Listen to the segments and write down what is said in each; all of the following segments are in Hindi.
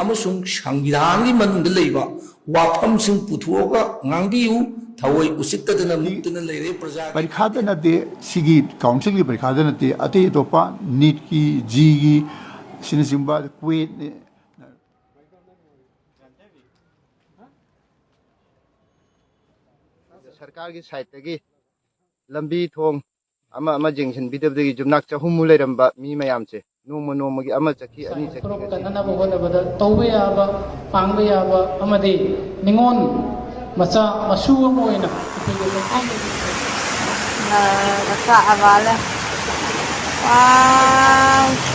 अमसुंग संविधान की मनुंग लेबा वाफम Singh पुथुओगा ngangiu thawai usittadana muktana leire praja परीक्षा नते सिगी काउंसिल की परीक्षा नते अते तोपा नीट की जी की सिनसिंबा क्वेट सरकार की साइड की लंबी थोंग जंक्शन बीदबदगी जुमनाक चहुमु लेरंबा मी मयाम से नोम नोमगी अमा चखी अनि चखी कनना बहोद बदा तौबे याबा पांगबे याबा अमदि निंगोन मचा मसु अमोइना rasa awalnya wow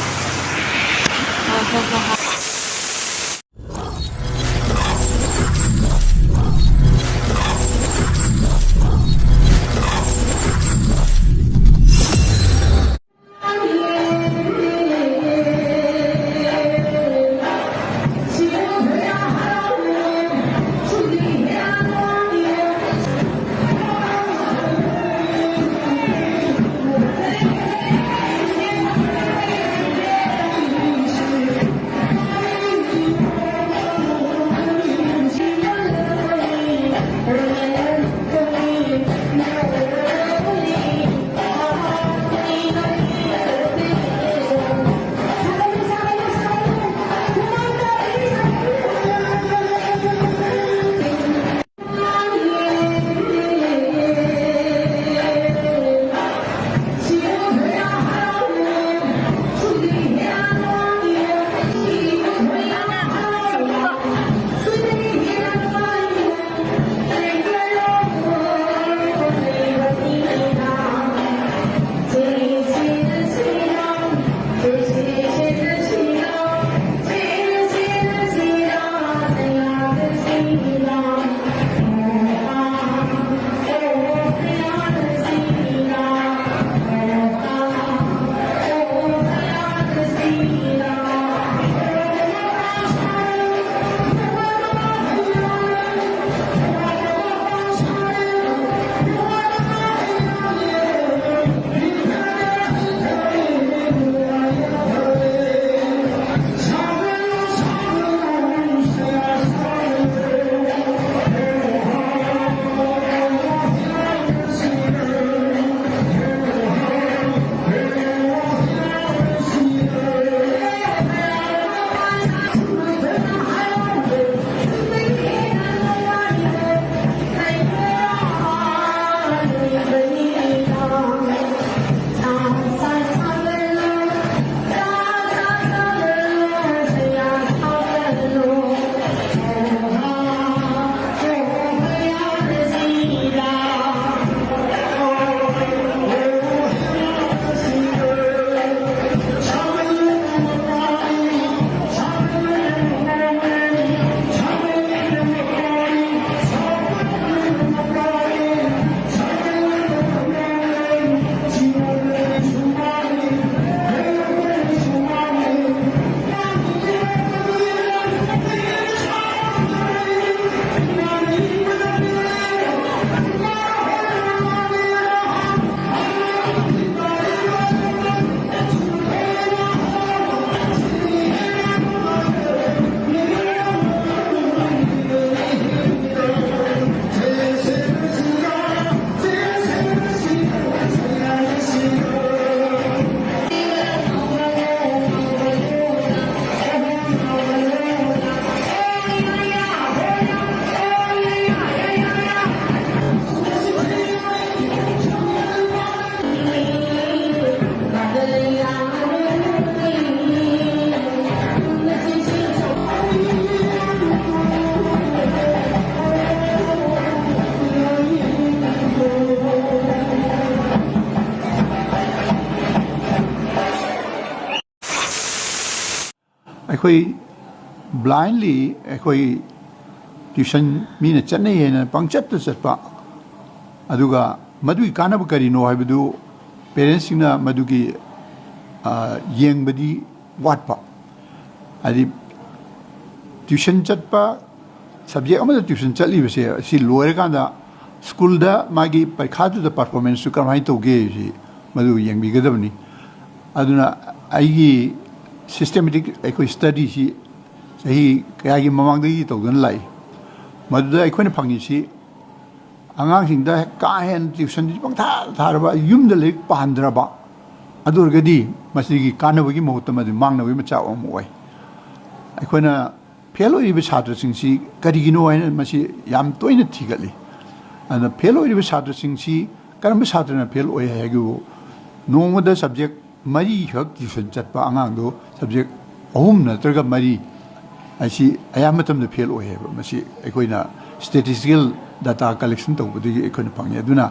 अखोई ब्लाइंडली अखोई ट्यूशन मीन चन्ने पंचत चटपा अदुगा मदुगी कानब करिनो हाइबदु पेरेंट्स सिंगना मदुगी येंगबदी वाटपा आदि ट्यूशन चटपा सब्जेक्ट अमदा ट्यूशन चलीबसे सि लोयरकांदा स्कूल दा मागी परीक्षादुदा परफॉर्मेंस सु करमाइ तौगे सि मदु येंगबिगदबनी अदुना आइगी सिस्टमेटिक अखोई स्टडी सि चाही क्या की ममांगदगी तौदन लाई मदुदा अखोइन फंगिसी आगांसिंग दा का हेन tuition Pantha थारबा yum the lake पांद्रबा अदुरगदी मसिगी कानबगी महत्व मदि मांगनबगी मचा ओमोय अखोइना फेल ओइबा छात्रसिंगसी करिगिनो हाइन मसि याम तोइना थिगली अन फेल ओइबा छात्रसिंगसी करम छात्रना फेल ओय हागु नोंगदा सब्जेक्ट मरी हक ट्यूशन चटपा आगांगदो सब्जेक्ट अहुम नत्रगा मरी ऐसी अयाम मतम फेल ओहेबा मसि अखोइना स्टैटिस्टिकल डाटा कलेक्शन तौबदगी अखोइना फंगे अदुना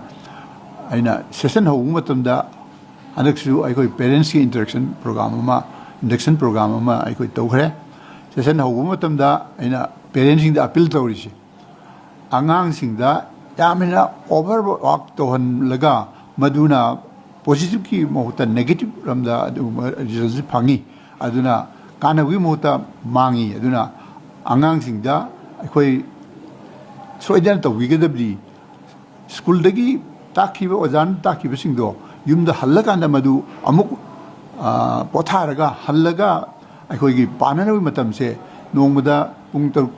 आइना सेशन हौ मतमदा अनक्सु अखोइ पेरेंट्स की इंटरेक्शन प्रोग्राम अमा इंडक्शन प्रोग्राम अमा अखोइ तौखरे सेशन हौ मतमदा आइना पेरेंट्स सिंग अपील तौरिसि आंगांग सिंगदा यामिना ओवरवर्क तोहन लगा मदुना पॉजिटिव की मोहता नेगेटिव रमदा रिजल्ट फंगी अदुना कानबगी मोहता मांगी अदुना आंगांग सिंगदा अखोइ सोइदन तौबिगदबदि स्कूल दगी ताखिबा ओजान ताखिबा सिंगदो युमदा हल्लकांदा मदु अमुक पोथारगा हल्लगा अखोइगी पाननबि मतमसे नोंगदा पुंग तरुक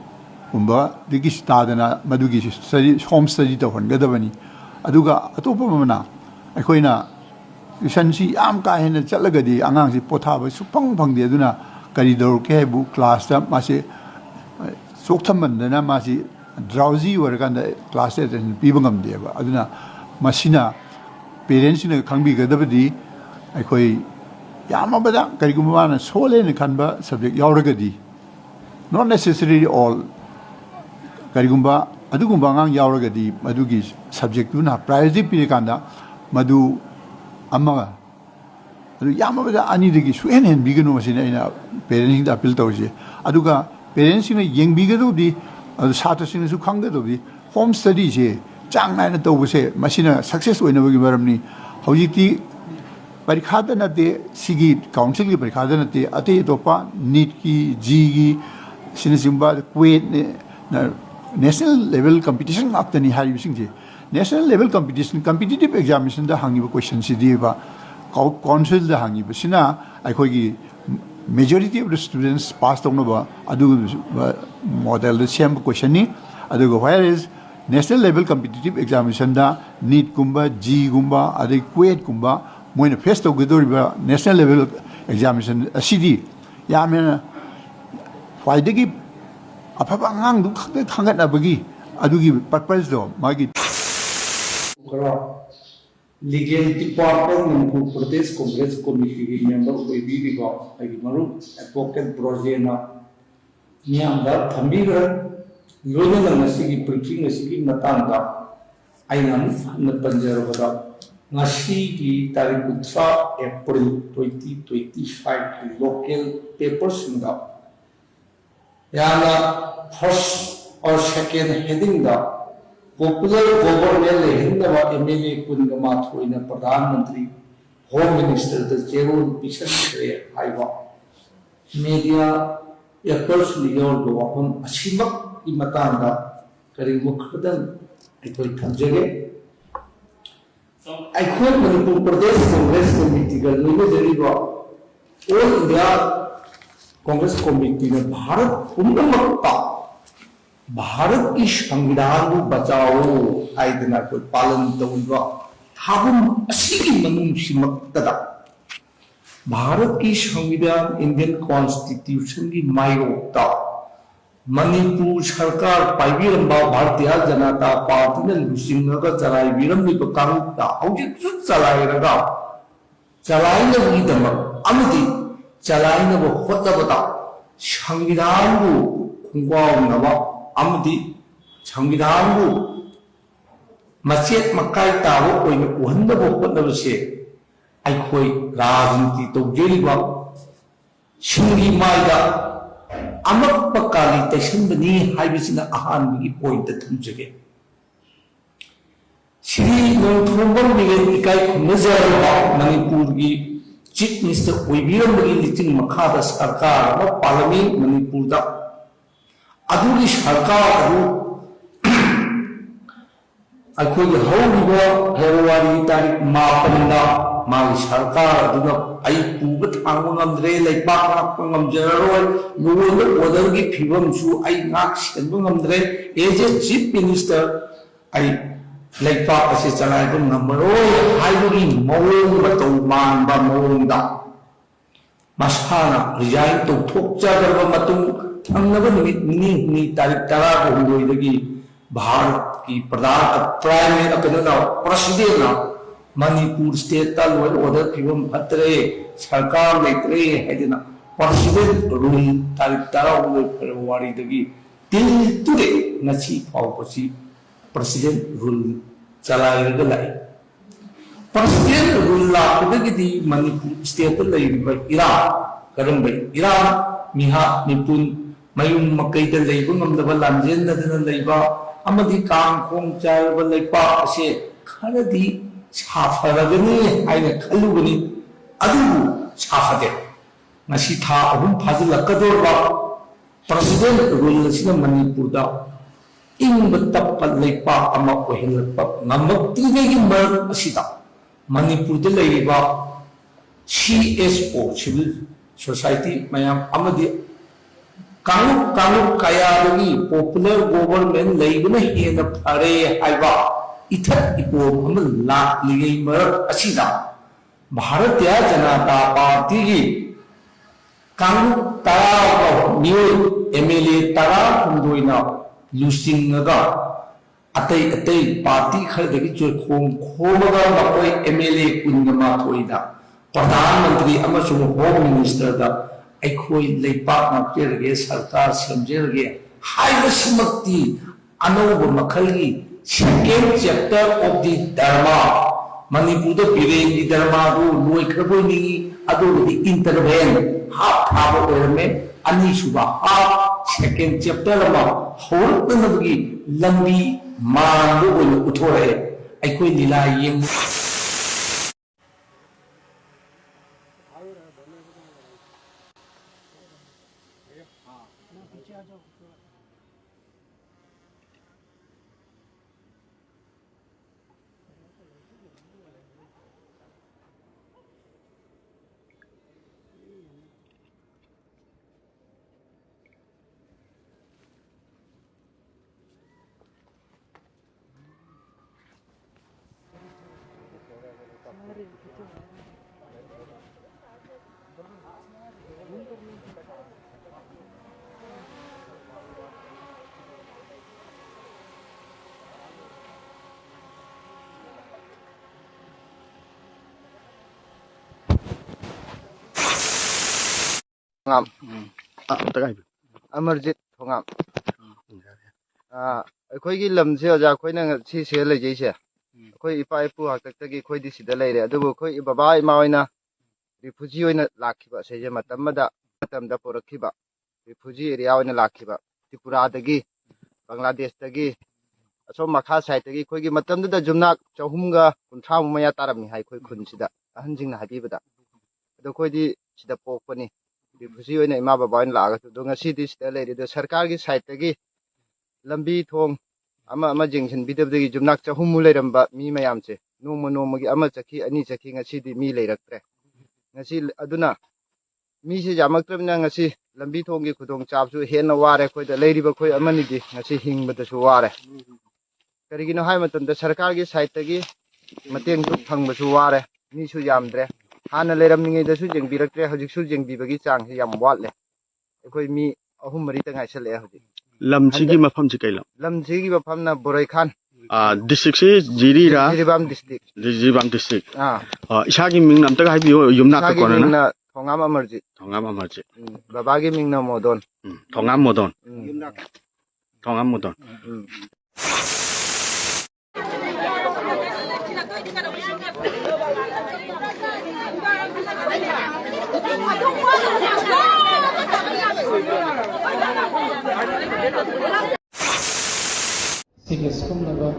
कुंबा दिगी स्टादना मदुगी स्टडी होम स्टडी तौहनगदबनी अदुगा अतोपा मना अखोइना ट्यूशनसी याम का हेन चलगदी आंगांसी पोथाबा सुफंग फंगदे अदुना करी दौरके हाइबु क्लास दा मासे सोक्थमन्दना मासी ड्राउजी वरकांदा क्लास अटेंशन पीबा ngamदेबा अदुना मसिना पेरेंट्स ने खंगबिगदबदी अखोइ यामबदा करिगुमाना सोलेन खनबा सब्जेक्ट यावरगदी नॉट नेसेसरी ऑल करिगुंबा अदुगुंबा ngang यावरगदी मदुगी सब्जेक्ट तुना प्रायोरिटी पिरकांदा मदु अम्मा अदु यामबदा अनिदगी सुहेन हेन बिगनो मसिना इना पेरेंट्स दा अपील तौजे अदुगा पेरेंट्स ने यंगबिगदोदी अदु छात्रसिंगसु खंगदोदी होम स्टडी जे चांग नायना तौबसे मसिना सक्सेस ओइनबगी मरमनी हौजिती परीक्षाद नते सिगी काउंसिल की परीक्षाद नते अते तोपा नीट की जी की सिनसिंबा क्वेट नेशनल लेवल कंपटीशन आपतनी हाइबिसिंग national level competition competitive examination दा हांगिबा क्वेश्चन सिदीबा काउंसिल दा हांगिबा सिना अखोगी majority of the students pass तौनबा अदु मॉडल द सेम क्वेश्चन नि अदु where is national level competitive examination दा नीट कुंबा जी गुंबा अदे क्वेट कुंबा मोइन फेस तौगदोरिबा नेशनल लेवल एग्जामिनेशन असिदी यामेना फाइदगी अफबा ngang दु खक खंगनबगी अदुगी पर्पस दो मागी लीगल डिपार्टमेंट मनपुर प्रदेश कांग्रेस कमिटी की मेंबर ओइबीबा आगी मरु एडवोकेट ब्रोजेना नियामदा थंबीगर लोनना नसिगी ब्रीफिंग नसिगी मतांगा आइना न पंजरबदा ngasigi tarik 3 April 2025 की लोकल पेपर्स सिंगा याना फर्स्ट और सेकंड हेडिंग दा पॉपुलर गवर्नमेंट लेहिंदबा एमएलए कुनगा माथोइना प्रधानमंत्री होम मिनिस्टर द जेरोल मिशन करे हाइबा मीडिया एक्टर्स लियोर गवाहन असिमक की मतांगा करी मुखदन अखोइ थंजगे अखोइ मणिपुर प्रदेश कांग्रेस कमिटी का लोगजरीबा ऑल इंडिया कांग्रेस कमिटी ने भारत पुनमक्ता भारत की संविधान को बचाओ आइदना को पालन तौबा थाबुम असिगी मनुम सिमक्तदा भारत की संविधान इंडियन कॉन्स्टिट्यूशन की माइरोक्ता मणिपुर सरकार पाइबिरंबा भारतीय जनता पार्टी ने लुसिंगगा चलाइबिरंबिबा कांगता हौजिसु चलाइरगा चलाइनबगीदमक अमदि चलाइनबो होतबदा संविधान को खुंगावनबा अमदि संविधान को मचेत मकाई ताबो ओइना उहंदबो होतबसे अखोइ राजनीति तौजेरिबा सिंगी माइदा अमक्प काली तैसनबनी हाइबिसिना अहानबगी पॉइंट थमजगे श्री नोंथोंबम मिलेन इकाई खुनजरबा मणिपुर की चीफ मिनिस्टर ओइबिरंबगी लिटिंग मखादा सरकार व पार्लियामेंट मणिपुर दा अदुगी सरकार अदु अखोई हौरिबा फेब्रुवारी तारीख 9 दा मागी सरकार अदुना आई पुब थांग ngamdre lepak ngak ngamjaroi luon order gi phibam su ai ngak sen ngamdre as a chief minister ai lepak ase chalai bu ngamroi haibugi mawong ba to man ba mawong da masana resign to thok chadarba matung thangnaba nimit ni tarik tara ko hungoi dagi Bharat की प्रधान prime minister president Manipur state order फिवम फतरे सरकार लेतरे है प्रेसिडेंट रूल तारीख 16 फरवरी टिल टुडे नची फाउबसी प्रेसिडेंट रूल चलाइरग लाई प्रेसिडेंट रूल लापदगी मणिपुर स्टेट लेब इरान करम इरान मिहा निपुन मयुम मकई लेब ngमदब लांजेन नदन लेबा अमदी कांखों चायब लेपाक असे खरदी साफरगनी हाइने खलुगनी अदुबु साफदे ngasi tha ahum phajilakadorba president rule sina manipur da ingba tappa lepa ama ohilpa ngamaktigegi mar asida manipur da leiba CSO civil society mayam amadi कांगुप कयादगी पॉपुलर गवर्नमेंट लेबना हेन फरे हाइबा इथत इपोम हम लाखलिगै मरक असिदा भारतीय जनता पार्टी की कांगुप तरा नियो एमएलए तरा हुंदोइना लुसिंगगा अतै अतै पार्टी खरदगी चोखोम खोमगा मकोय एमएलए कुनगमा थोइदा प्रधानमंत्री अमसुंग होम मिनिस्टर दा अखोई लेपाक मक्तेरगे सरकार समझेरगे हाइबसिमक्ति अनोब मखलगी second chapter of the Dharma Manipur the Biren दी धर्मा दो लोइखरबोनी अदोदी इंटरवेन हाफ थाबो ओरमे अनि सुबा हाफ सेकेंड चैप्टर मा होरतनबगी लंबी मांगो ओइ उथोरे अखोई लीला येंग ngam Amarjit thongam अखोई की लम से अजा अखोई ना सी से ले जैसे अखोई इपा इपु हाकत की अखोई दी सिदा ले रे अदुबो अखोई बाबा इमा ओइना रिफ्यूजी ओइना लाखिबा सेजे मतमदा मतमदा पोरखिबा रिफ्यूजी एरिया ओइना लाखिबा त्रिपुरा दगी बांग्लादेश दगी असो मखा साइड दगी अखोई की मतमदा जुमनाक चहुमगा 30 मया तारमनि हाई अखोई खुनसिदा अहनजिंगना हाबिबदा अदो अखोई दी सिदा पोकपनी रिफ्यूजी ओइना इमा बाबा ओइना लागा तो ngasi दी सिदा ले रे दो सरकार की साइड दगी लंबी थोंग जेंशन बिदबदगी जुमनाक चहुमु लेरंबा मी मयामसे नोमगी अमा चखी अनि चखी ngasi मी लेरक्त्रे ngasi अदुना मी से जामक्त्रबना ngasi लंबी थोंगी खुदोंग चाबसु हेन वारे खोइदा लेरिबा खोइ अमनिदि ngasi हिंगबदसु वारे करिगिनो हाय मतंदा सरकार की साइड तगी मतेंग तु फंगबसु वारे मीसु यामद्रे हाना लेरमनिंगैदसु जेंबिरक्त्रे हजिकसु जेंबिबगी चांग याम वाटले अखोइ मी अहुम मरि तंगाइसले हजि लमसिगी मफम से कैलम लमसिगी मफम ना बोरैखान डिस्ट्रिक्ट से जिरीरा जिरीबाम डिस्ट्रिक्ट इसागी मिंग नाम तक हाइबियो युमना का कोना ना थोंगाम अमरजित बाबागी मिंग ना मोदन थोंगाम मोदन सिगेस्कुमनबा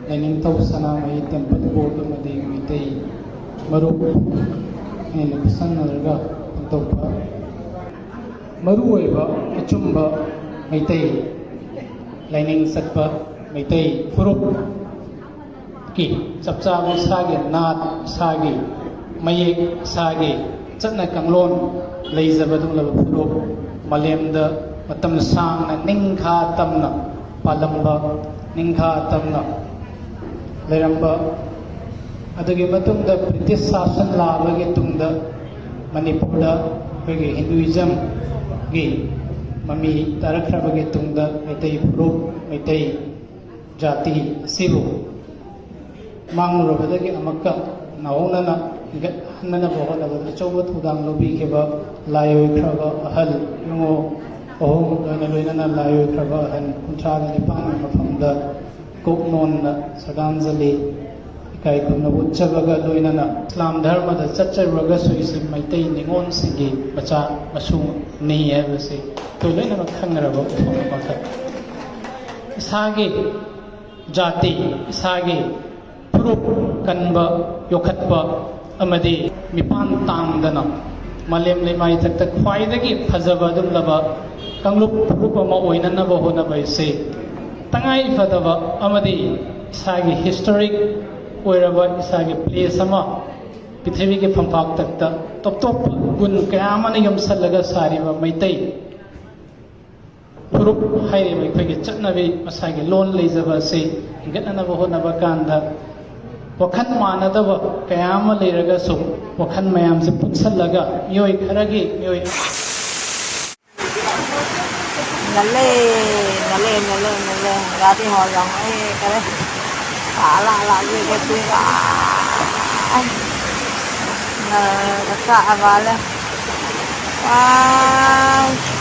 लाइनिंगथौ सनामई टेम्पल बोर्ड अमदि मितै मरुप एन पसंनरगा तौबा मरुओइबा अचुंबा मैतै लाइनिंग सत्पा मैतै फुरुप की चप चाब सागे नाद सागे मयेक सागे चटना कंगलोन लेजबदुम फुरुप मालेमदा मतम सांगना निंखा तमना पालंबा निंखा तमना लेरंबा अदुगी मतुंगदा ब्रिटिश शासन लाबगे तुंगदा मणिपुरदा अखोइगे हिंदुइज्म गी ममी तारखरबगे तुंगदा मैतै फुरुप मैतै जाति सिबु मांगरुबदगी अमक्का नावनना हन्नना बहनबद अचौब थौदांग लौबिखेबा लायोइख्रबा अहल नुंगो अहोम लोइना लायोइख्रबा अहल 39 मफमदा कोकनोनना श्रद्धांजलि इकाई खुमना उच्चबगा लोइना इस्लाम धर्मदा चच्चरबगा सुइसि मैतै निंगोन सिंगी बचा मसु नि हैबसे तो लोइना खंगरबा मखा इसागे जाति इसागे फुरुप कनबा योखतबा अमदी मिपान तांगदना मालेम लेमाई तक ख्वाइदगी फजबा दुमलबा कंगलुप फुरुप अमा ओइननबा होनबैसे तंगाई फदबा अमदी इसागे हिस्टोरिक ओइरबा इसागे प्लेस अमा पृथ्वी के फंफाक तक टॉप टॉप गुण कयामन यमसलगा सारिबा मैतै फुरुप हाइरेबा अखोइगे चटनबी मसागे लोन लेजबा से हिंगतनबा होनबा कांदा वखन मानदब कयाम लेरगसु वखन मयाम से पुनसलगा मियोय खरगी मियोय नले नले नले नले गाती हो रहा है करे आला आला ये के तुगा न रखा वाला वाह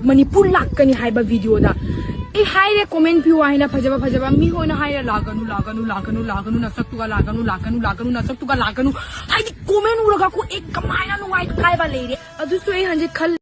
मणिपुर लाकनी हाइबा वीडियो दा ए हाइरे कमेंट पियो आइना फजबा फजबा मी होना हाइरे लागनु लागनु लागनु लागनु नसक्तुगा लागनु लागनु लागनु नसक्तुगा लागनु हाइदि कमेंट उरगा को एक कमाइना नुवाइ काइबा लेरे अदुसु ए हंजे खल